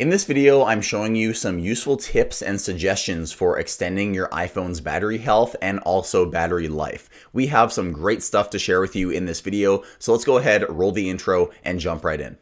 In this video, I'm showing you some useful tips and suggestions for extending your iPhone's battery health and also battery life. We have some great stuff to share with you in this video, so let's go ahead, roll the intro, and jump right in.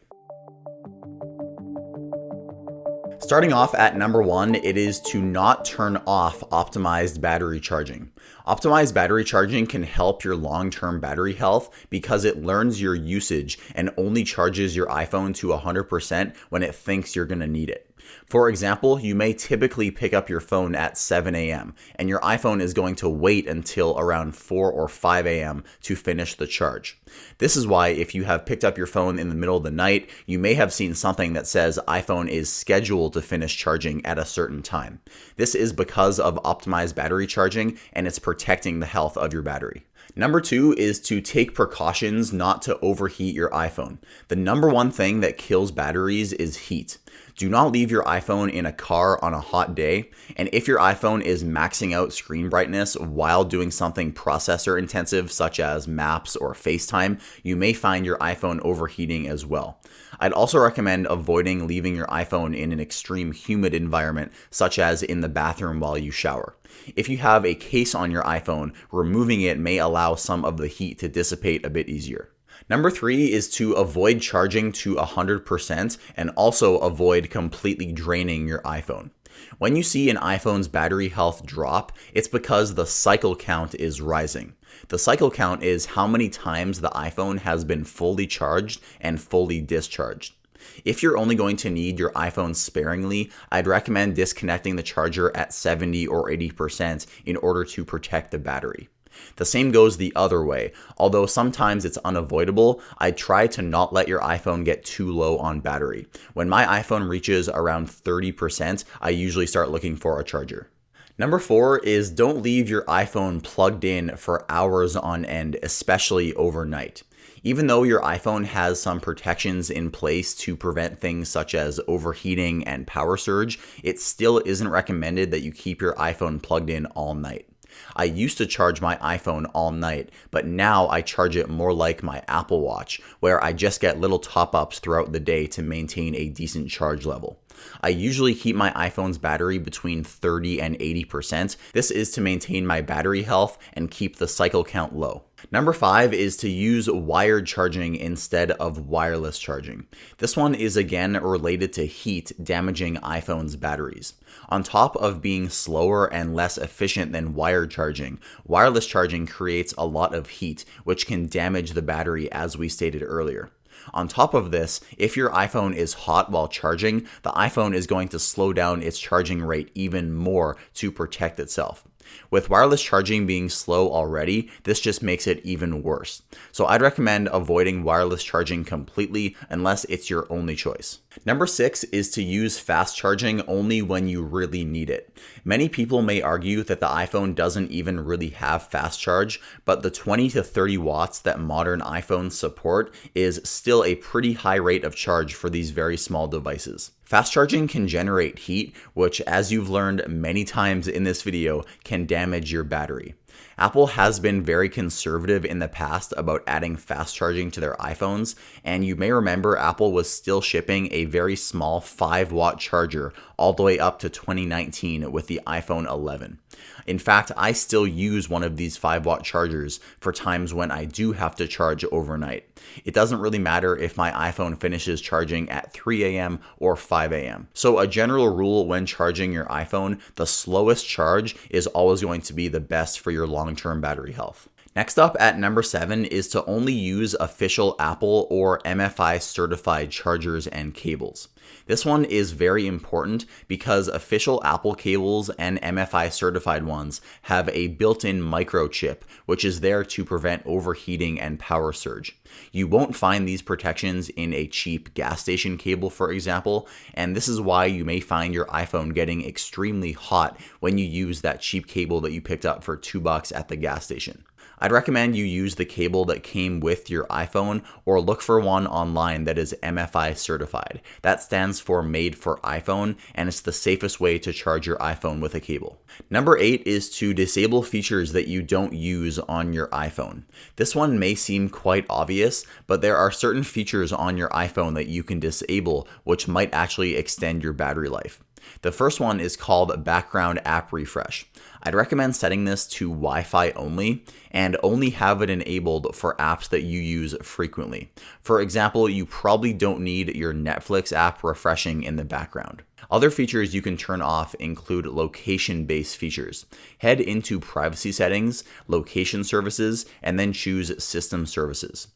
Starting off at number one, it is to not turn off optimized battery charging. Optimized battery charging can help your long-term battery health because it learns your usage and only charges your iPhone to 100% when it thinks you're going to need it. For example, you may typically pick up your phone at 7 a.m. and your iPhone is going to wait until around 4 or 5 a.m. to finish the charge. This is why if you have picked up your phone in the middle of the night, you may have seen something that says iPhone is scheduled to finish charging at a certain time. This is because of optimized battery charging and it's protecting the health of your battery. Number two is to take precautions not to overheat your iPhone. The number one thing that kills batteries is heat. Do not leave your iPhone in a car on a hot day, and if your iPhone is maxing out screen brightness while doing something processor intensive such as Maps or FaceTime, you may find your iPhone overheating as well. I'd also recommend avoiding leaving your iPhone in an extreme humid environment such as in the bathroom while you shower. If you have a case on your iPhone, removing it may allow some of the heat to dissipate a bit easier. Number three is to avoid charging to 100% and also avoid completely draining your iPhone. When you see an iPhone's battery health drop, it's because the cycle count is rising. The cycle count is how many times the iPhone has been fully charged and fully discharged. If you're only going to need your iPhone sparingly, I'd recommend disconnecting the charger at 70 or 80% in order to protect the battery. The same goes the other way. Although sometimes it's unavoidable, I try to not let your iPhone get too low on battery. When my iPhone reaches around 30%, I usually start looking for a charger. Number four is don't leave your iPhone plugged in for hours on end, especially overnight. Even though your iPhone has some protections in place to prevent things such as overheating and power surge, it still isn't recommended that you keep your iPhone plugged in all night. I used to charge my iPhone all night, but now I charge it more like my Apple Watch, where I just get little top-ups throughout the day to maintain a decent charge level. I usually keep my iPhone's battery between 30 and 80%. This is to maintain my battery health and keep the cycle count low. Number five is to use wired charging instead of wireless charging. This one is again related to heat damaging iPhone's batteries. On top of being slower and less efficient than wired charging, wireless charging creates a lot of heat, which can damage the battery as we stated earlier. On top of this, if your iPhone is hot while charging, the iPhone is going to slow down its charging rate even more to protect itself. With wireless charging being slow already, this just makes it even worse. So I'd recommend avoiding wireless charging completely unless it's your only choice. Number six is to use fast charging only when you really need it. Many people may argue that the iPhone doesn't even really have fast charge, but the 20 to 30 watts that modern iPhones support is still a pretty high rate of charge for these very small devices. Fast charging can generate heat, which, as you've learned many times in this video, can damage your battery. Apple has been very conservative in the past about adding fast charging to their iPhones, and you may remember Apple was still shipping a very small 5-watt charger all the way up to 2019 with the iPhone 11. In fact, I still use one of these 5-watt chargers for times when I do have to charge overnight. It doesn't really matter if my iPhone finishes charging at 3 a.m. or 5 a.m. So a general rule when charging your iPhone, the slowest charge is always going to be the best for your long-term battery health. Next up at number 7 is to only use official Apple or MFI certified chargers and cables. This one is very important because official Apple cables and MFI certified ones have a built-in microchip, which is there to prevent overheating and power surge. You won't find these protections in a cheap gas station cable, for example, and this is why you may find your iPhone getting extremely hot when you use that cheap cable that you picked up for $2 at the gas station. I'd recommend you use the cable that came with your iPhone or look for one online that is MFI certified. That stands for Made for iPhone, and it's the safest way to charge your iPhone with a cable. Number 8 is to disable features that you don't use on your iPhone. This one may seem quite obvious, but there are certain features on your iPhone that you can disable which might actually extend your battery life. The first one is called Background App Refresh. I'd recommend setting this to Wi-Fi only and only have it enabled for apps that you use frequently. For example, you probably don't need your Netflix app refreshing in the background. Other features you can turn off include location-based features. Head into Privacy Settings, Location Services, and then choose System Services.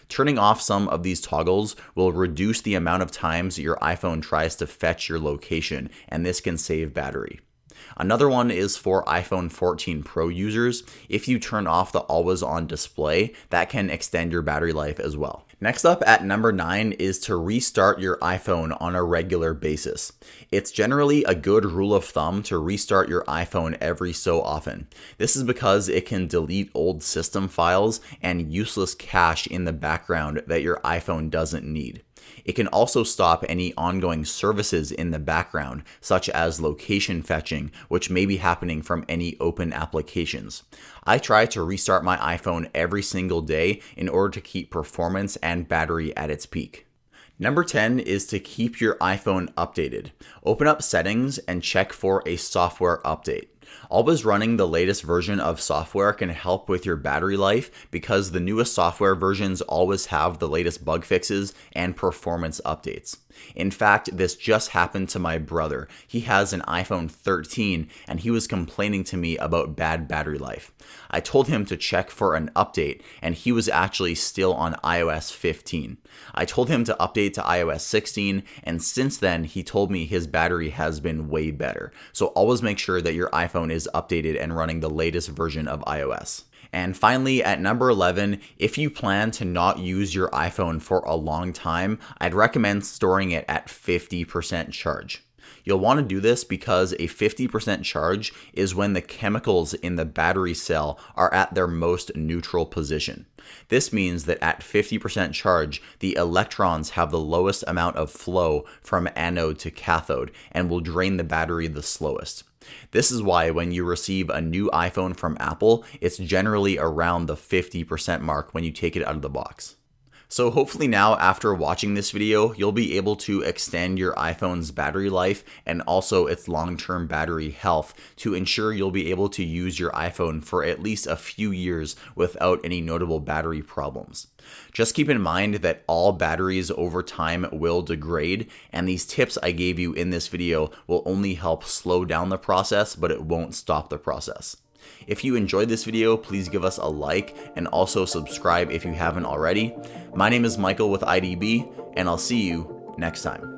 Turning off some of these toggles will reduce the amount of times your iPhone tries to fetch your location, and this can save battery. Another one is for iPhone 14 Pro users. If you turn off the always on display, that can extend your battery life as well. Next up at number 9 is to restart your iPhone on a regular basis. It's generally a good rule of thumb to restart your iPhone every so often. This is because it can delete old system files and useless cache in the background that your iPhone doesn't need. It can also stop any ongoing services in the background, such as location fetching, which may be happening from any open applications. I try to restart my iPhone every single day in order to keep performance and battery at its peak. Number 10 is to keep your iPhone updated. Open up Settings and check for a software update. Always running the latest version of software can help with your battery life because the newest software versions always have the latest bug fixes and performance updates. In fact, this just happened to my brother. He has an iPhone 13 and he was complaining to me about bad battery life. I told him to check for an update and he was actually still on iOS 15. I told him to update to iOS 16 and since then he told me his battery has been way better. So always make sure that your iPhone is updated and running the latest version of iOS. And finally, at number 11, if you plan to not use your iPhone for a long time, I'd recommend storing it at 50% charge. You'll want to do this because a 50% charge is when the chemicals in the battery cell are at their most neutral position. This means that at 50% charge, the electrons have the lowest amount of flow from anode to cathode and will drain the battery the slowest. This is why when you receive a new iPhone from Apple, it's generally around the 50% mark when you take it out of the box. So hopefully now after watching this video, you'll be able to extend your iPhone's battery life and also its long-term battery health to ensure you'll be able to use your iPhone for at least a few years without any notable battery problems. Just keep in mind that all batteries over time will degrade, and these tips I gave you in this video will only help slow down the process, but it won't stop the process. If you enjoyed this video, please give us a like and also subscribe if you haven't already. My name is Michael with IDB, and I'll see you next time.